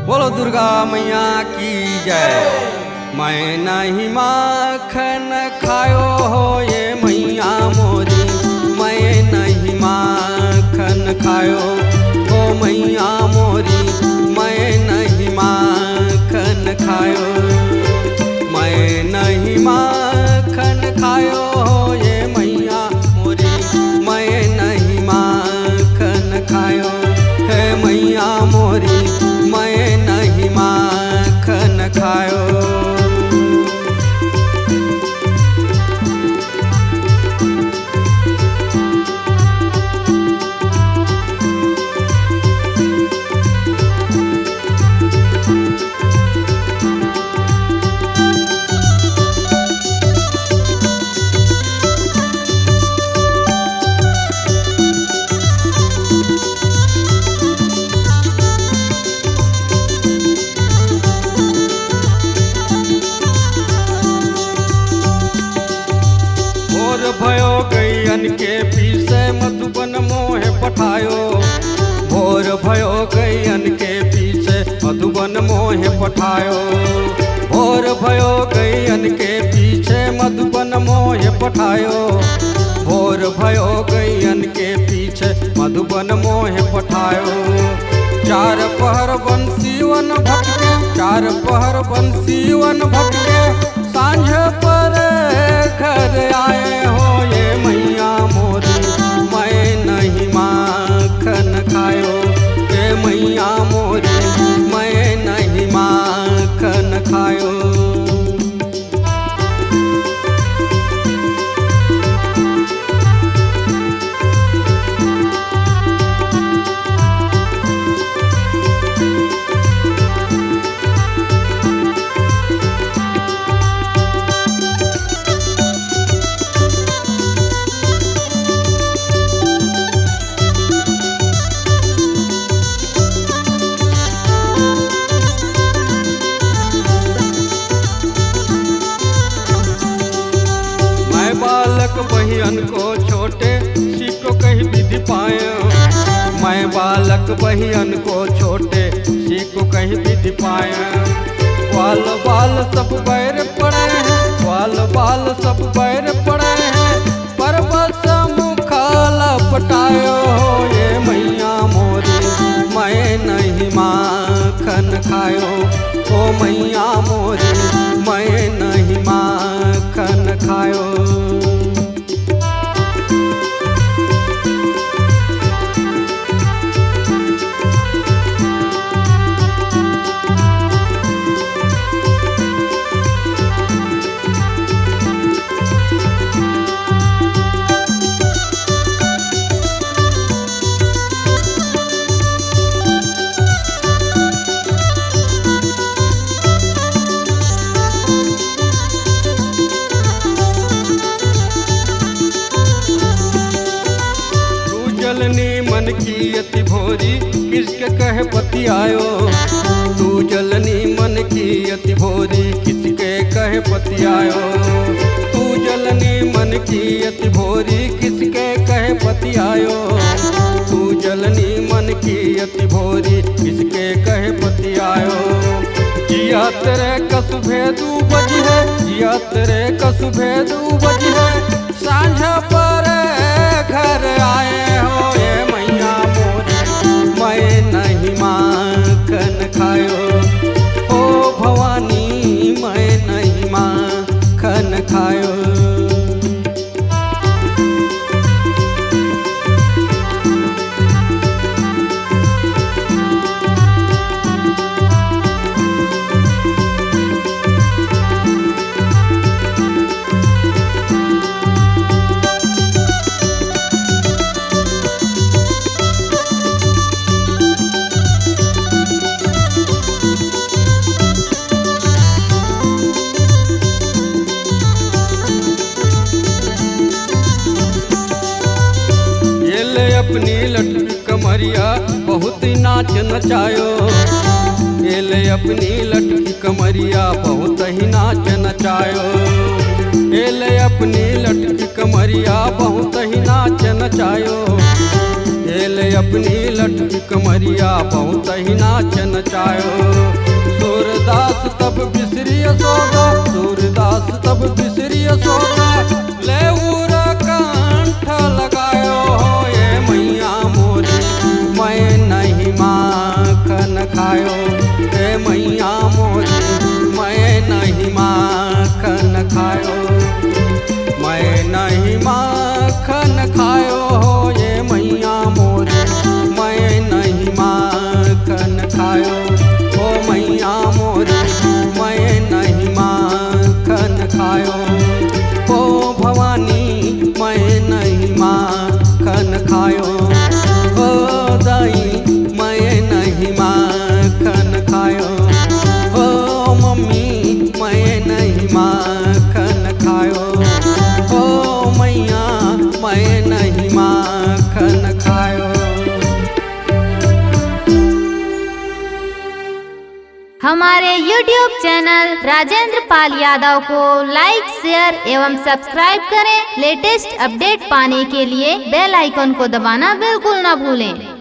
बोलो दुर्गा मैया की जय। मैं नहीं माखन खायो हो ये मैया मोरी, मैं नहीं माखन खायो हो मैया मोरी, मैं नहीं माखन खायो, मैं नहीं माखन खायो हो ये मैया मोरी, मैं नहीं माखन खायो है मैया मोरी, मैं नहीं माखन खायो। भयो गैयन के पीछे मधुबन मोहे पठायो, भोर भयो गैयन के पीछे मधुबन मोहे पठायो, भोर भयो गैयन के पीछे मधुबन मोहे पठायो, भोर भयो गैयन के पीछे मधुबन मोहे पठायो। चार पहर बंसीवन भटके, चार पहर बंसीवन भटके, सांझ पर घर आए हो ये मैया मोरी, मैं नहीं माखन खायो ये मैया मोरी, मैं नहीं माखन खायो। बालक बहियन को छोटे सीको कहीं विधि पाए, मैं बालक बहियन को छोटे सीको कहीं विधि पाए। बाल बाल सब बैर पड़े हैं, बाल बाल सब बैर पड़े हैं, पर्वत मुखा लपटायो हो ये मैया मोरी, मैं नहीं माखन खायो ओ मैया मोरी, मैं नहीं माखन खायो। मन की अति भोरी किसके कहे पतियायो, तू जलनी मन की अति भोरी किसके कहे पतियायो, तू जलनी मन की अति भोरी किसके कहे पतियायो, तू जलनी मन की अति भोरी किसके कहे पतियायो। जिया तेरे कसु भेदू बजी है, जिया तेरे कसु भेदू बजी है, सांझ पर घर आए हो ये मैया मोरी, मैं नहीं माखन खायो ओ भवानी, मैं नहीं माखन खायो। अपनी लटकी कमरिया बहुत ही नाच नचायो, एले अपनी लटकी कमरिया बहुत ही नाच नचायो, एले अपनी लटकी कमरिया बहुत ही नाच नचायो, खेल अपनी लटकी कमरिया बहुत ही नाच नचायो। सूरदास तब बिसरी यशोदा, सूरदास तब बिसरी यशोदा, ले उरा कंठ लगायो ये मैया मोरी मैं नहीं माखन खायो। ये मैया मोरी मैं नहीं माखन खायो, मैं नहीं माखन खायो ये मैया मोरी मैं नहीं माखन खायो। ओ मैया मोरी मैं नहीं माखन खायो। ओ भवानी मैं नहीं माखन खायो। ओ दाई मैं नहीं माखन खायो। ओ मम्मी मैं नहीं माखन खायो। ओ मैया मैं नहीं माखन खायो। हमारे YouTube चैनल राजेंद्र पाल यादव को लाइक, शेयर एवं सब्सक्राइब करें। लेटेस्ट अपडेट पाने के लिए बेल आइकन को दबाना बिल्कुल न भूलें।